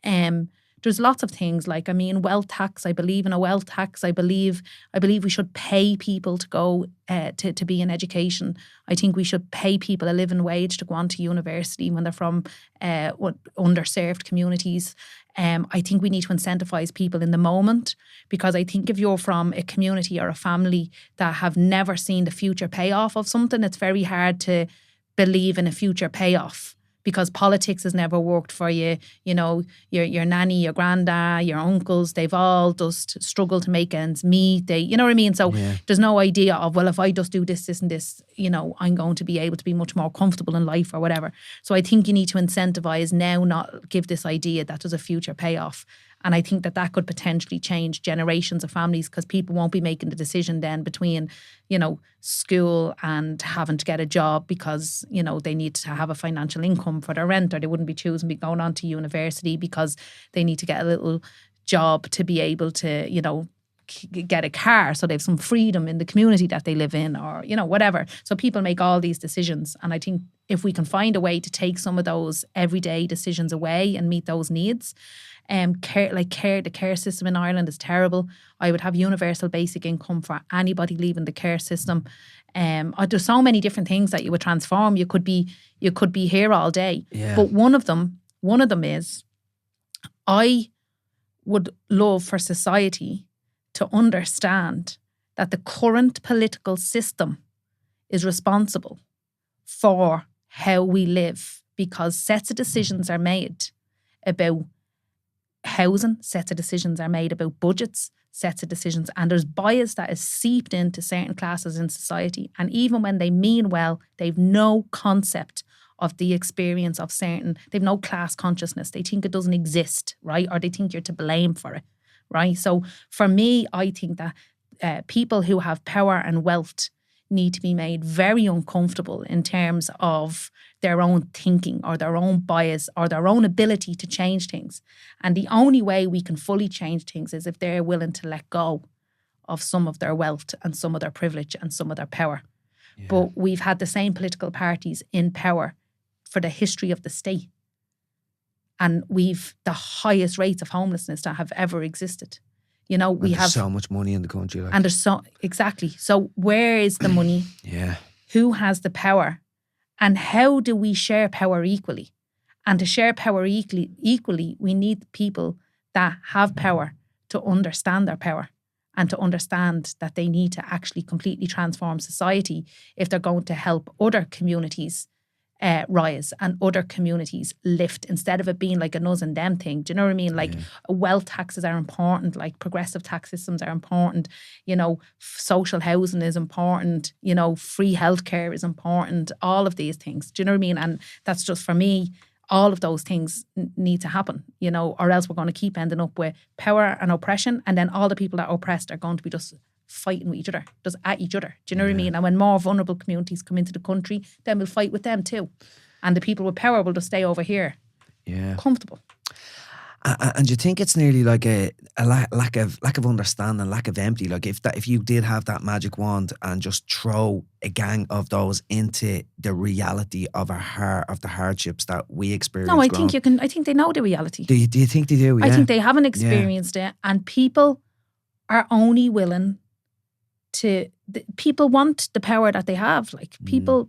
there's lots of things like, I mean, wealth tax. I believe in a wealth tax. I believe we should pay people to go to be in education. I think we should pay people a living wage to go on to university when they're from underserved communities. I think we need to incentivise people in the moment, because I think if you're from a community or a family that have never seen the future payoff of something, it's very hard to believe in a future payoff, because politics has never worked for you. You know, your nanny, your granddad, your uncles, they've all just struggled to make ends meet. You know what I mean? So there's no idea of, well, if I just do this, this and this, you know, I'm going to be able to be much more comfortable in life or whatever. So I think you need to incentivise now, not give this idea that there's a future payoff. And I think that could potentially change generations of families, because people won't be making the decision then between, you know, school and having to get a job because, you know, they need to have a financial income for their rent, or they wouldn't be choosing be going on to university because they need to get a little job to be able to, you know, get a car so they have some freedom in the community that they live in, or, you know, whatever. So people make all these decisions. And I think if we can find a way to take some of those everyday decisions away and meet those needs, the care system in Ireland is terrible. I would have universal basic income for anybody leaving the care system. There's so many different things that you would transform. You could be here all day. Yeah. But one of them is, I would love for society to understand that the current political system is responsible for how we live, because sets of decisions are made about housing, sets of decisions are made about budgets, sets of decisions, and there's bias that is seeped into certain classes in society. And even when they mean well, they've no concept of the experience of they've no class consciousness. They think it doesn't exist, right? Or they think you're to blame for it, right? So for me, I think that people who have power and wealth need to be made very uncomfortable in terms of their own thinking or their own bias or their own ability to change things. And the only way we can fully change things is if they're willing to let go of some of their wealth and some of their privilege and some of their power. Yeah. But we've had the same political parties in power for the history of the state. And we've the highest rates of homelessness that have ever existed. You know, we have so much money in the country. Like. And there's exactly. So where is the money? Yeah. Who has the power? And how do we share power equally? And to share power equally, we need people that have power to understand their power and to understand that they need to actually completely transform society if they're going to help other communities rise and other communities lift, instead of it being like a us and them thing. Do you know what I mean? Like wealth taxes are important, like progressive tax systems are important, you know, social housing is important, you know, free healthcare is important, all of these things. Do you know what I mean? And that's just, for me, all of those things need to happen, you know, or else we're going to keep ending up with power and oppression, and then all the people that are oppressed are going to be just fighting with each other, just at each other. Do you know what I mean? And when more vulnerable communities come into the country, then we'll fight with them too. And the people with power will just stay over here. Yeah. Comfortable. And you think it's nearly like a lack of understanding, lack of empathy. Like if you did have that magic wand and just throw a gang of those into the reality of the hardships that we experience. No, I think they know the reality. Do you think they do? Yeah. I think they haven't experienced it, and people are only willing to. People want the power that they have. Like people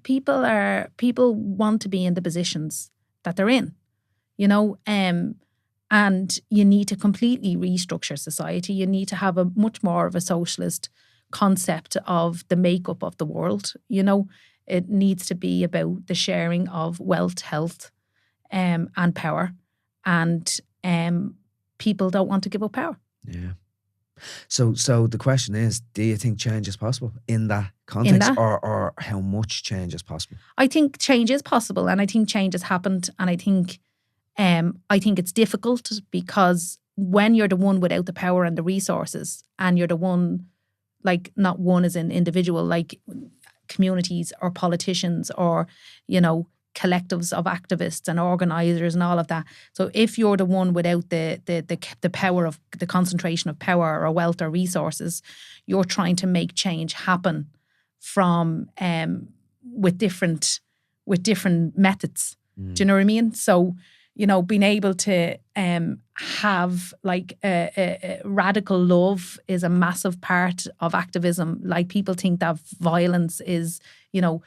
want to be in the positions that they're in. You know, and you need to completely restructure society. You need to have a much more of a socialist concept of the makeup of the world. You know, it needs to be about the sharing of wealth, health, and power. And people don't want to give up power. Yeah. So the question is, do you think change is possible in that context, or how much change is possible? I think change is possible, and I think change has happened, and I think it's difficult because when you're the one without the power and the resources, and you're the one, like, not one as an individual, like communities or politicians or, you know, collectives of activists and organisers and all of that. So if you're the one without the power of the concentration of power or wealth or resources, you're trying to make change happen from with different methods. Do you know what I mean? So, you know, being able to have like a radical love is a massive part of activism. Like, people think that violence is, you know,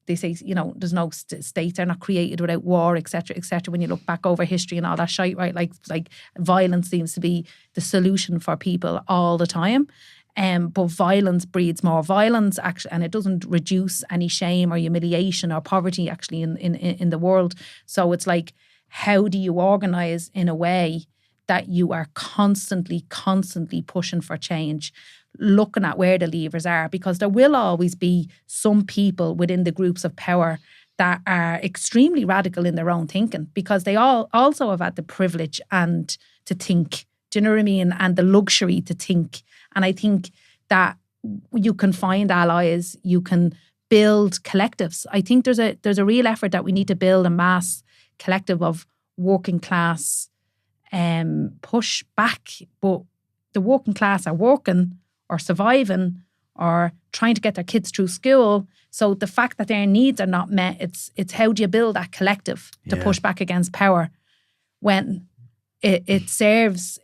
they say, you know, there's no states are not created without war, etc., etc. When you look back over history and all that shite, right? Like violence seems to be the solution for people all the time. But violence breeds more violence, actually, and it doesn't reduce any shame or humiliation or poverty actually in the world. So it's like, how do you organise in a way that you are constantly pushing for change, looking at where the levers are? Because there will always be some people within the groups of power that are extremely radical in their own thinking, because they all also have had the privilege and to think. Do you know what I mean? And the luxury to think. And I think that you can find allies, you can build collectives. I think there's a real effort that we need to build a mass collective of working class push back. But the working class are working or surviving or trying to get their kids through school. So the fact that their needs are not met, it's how do you build that collective to push back against power when it serves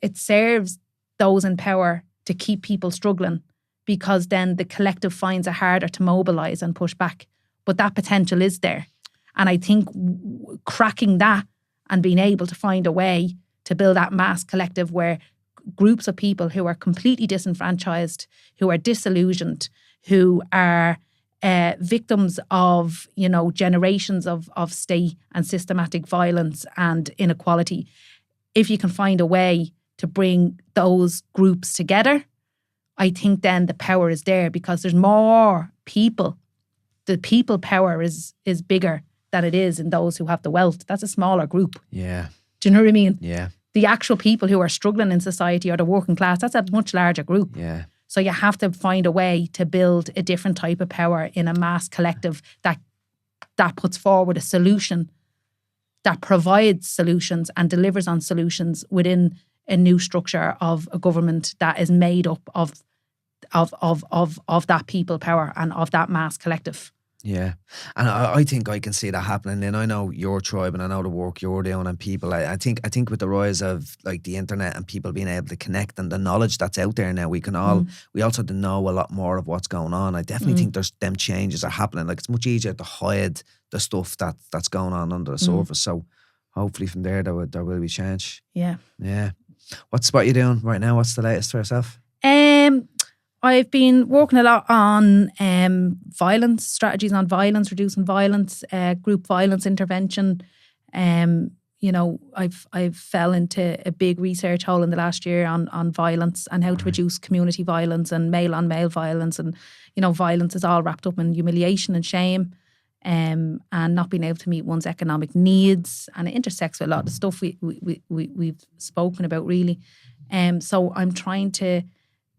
those in power to keep people struggling, because then the collective finds it harder to mobilise and push back. But that potential is there. And I think cracking that and being able to find a way to build that mass collective where groups of people who are completely disenfranchised, who are disillusioned, who are victims of, you know, generations of state and systematic violence and inequality, if you can find a way to bring those groups together, I think then the power is there, because there's more people. The people power is bigger than it is in those who have the wealth. That's a smaller group. Yeah. Do you know what I mean? Yeah. The actual people who are struggling in society or the working class, that's a much larger group. Yeah. So you have to find a way to build a different type of power in a mass collective that puts forward a solution, that provides solutions and delivers on solutions within a new structure of a government that is made up of that people power and of that mass collective. Yeah. And I think I can see that happening. And I know your tribe and I know the work you're doing and people. I think with the rise of like the internet and people being able to connect and the knowledge that's out there now, we can all, we also know a lot more of what's going on. I definitely think there's them changes are happening. Like, it's much easier to hide the stuff that's going on under the surface. So hopefully from there will be change. Yeah. Yeah. What are you doing right now? What's the latest for yourself? I've been working a lot on violence, strategies on violence, reducing violence, group violence intervention. You know, I've fell into a big research hole in the last year on violence and how to reduce community violence and male-on-male violence. And, you know, violence is all wrapped up in humiliation and shame, and not being able to meet one's economic needs. And it intersects with a lot of the stuff we've spoken about, really. So I'm trying to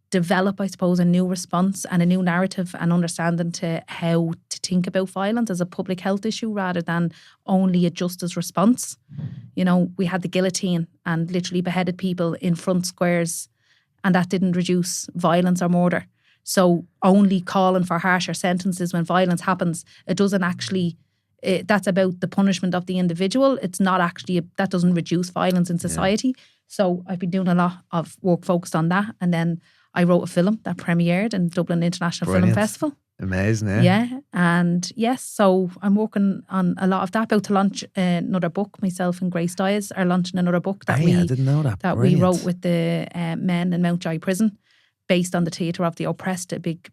develop, I suppose, a new response and a new narrative and understanding to how to think about violence as a public health issue rather than only a justice response. You know, we had the guillotine and literally beheaded people in front squares, and that didn't reduce violence or murder. So only calling for harsher sentences when violence happens, it doesn't actually, that's about the punishment of the individual. It's not actually, that doesn't reduce violence in society. Yeah. So I've been doing a lot of work focused on that. And then I wrote a film that premiered in Dublin International Film Festival. Amazing, yeah. Yeah, and yes, so I'm working on a lot of that. About to launch another book. Myself and Grace Dyes are launching another book that I didn't know that. That we wrote with the men in Mountjoy Prison, based on the Theatre of the Oppressed, a big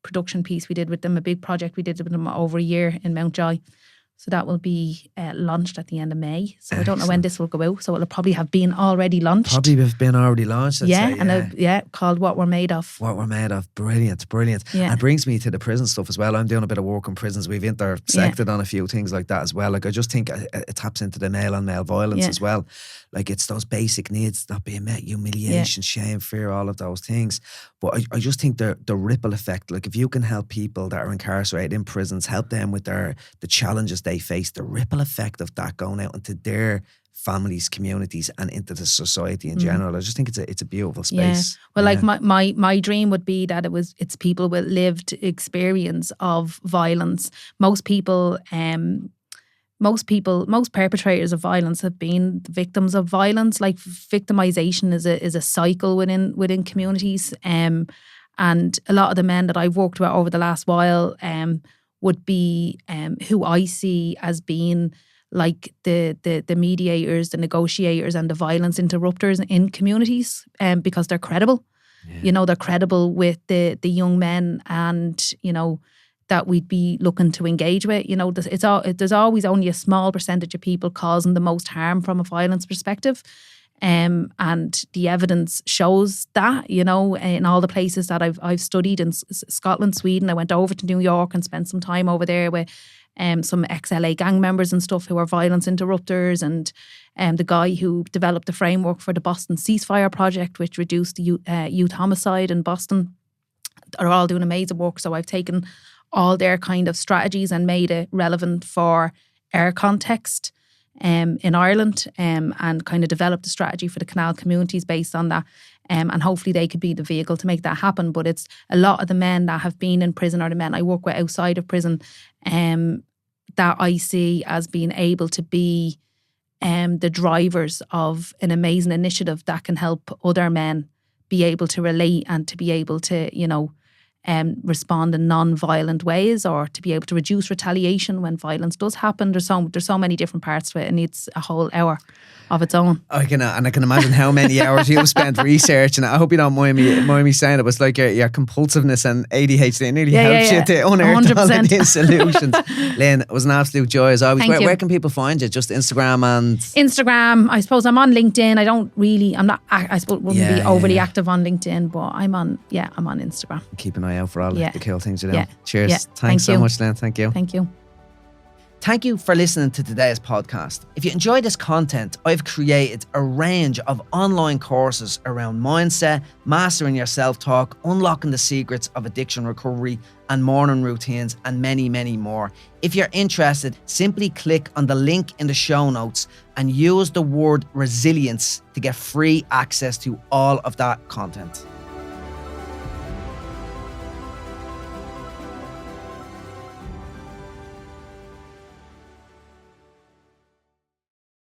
production piece we did with them, a big project we did with them over a year in Mountjoy. So that will be launched at the end of May. So I don't know when this will go out. So it'll probably have been already launched. Probably have been already launched. Called What We're Made Of. What We're Made Of. Brilliant. Yeah. And it brings me to the prison stuff as well. I'm doing a bit of work in prisons. We've intersected on a few things like that as well. Like, I just think it taps into the male-on-male violence as well. Like, it's those basic needs not being met, humiliation, shame, fear, all of those things. But I just think the ripple effect, like if you can help people that are incarcerated in prisons, help them with the challenges they face, the ripple effect of that going out into their families, communities, and into the society in general. I just think it's a beautiful space. Well, like my dream would be that it's people with lived experience of violence. Most perpetrators of violence have been victims of violence. Like victimization is a cycle within communities. And a lot of the men that I've worked with over the last while would be who I see as being like the mediators, the negotiators, and the violence interrupters in communities, because they're credible. Yeah. You know, they're credible with the young men, and you know that we'd be looking to engage with. You know, there's always only a small percentage of people causing the most harm from a violence perspective. And the evidence shows that, you know, in all the places that I've studied in Scotland, Sweden. I went over to New York and spent some time over there with some ex-LA gang members and stuff who are violence interrupters, and the guy who developed the framework for the Boston Ceasefire Project, which reduced the youth homicide in Boston, are all doing amazing work. So I've taken all their kind of strategies and made it relevant for our context in Ireland, and kind of developed a strategy for the Canal communities based on that. And hopefully they could be the vehicle to make that happen. But it's a lot of the men that have been in prison, or the men I work with outside of prison, that I see as being able to be the drivers of an amazing initiative that can help other men be able to relate and to be able to, you know, respond in non-violent ways, or to be able to reduce retaliation when violence does happen. There's so many different parts to it. It needs a whole hour of its own. I can imagine how many hours you've spent researching. I hope you don't mind me saying it was like your compulsiveness and ADHD nearly helps you to unearth all of these solutions. Lynn, it was an absolute joy as always. Where can people find you? Just Instagram and Instagram. I suppose I'm on LinkedIn. I wouldn't be overly active on LinkedIn, but I'm on Instagram. Keep an eye out for all the cool things you do. Cheers. Yeah. Thanks so much, Lynn. Thank you. Thank you. Thank you for listening to today's podcast. If you enjoy this content, I've created a range of online courses around mindset, mastering your self-talk, unlocking the secrets of addiction recovery and morning routines, and many, many more. If you're interested, simply click on the link in the show notes and use the word resilience to get free access to all of that content.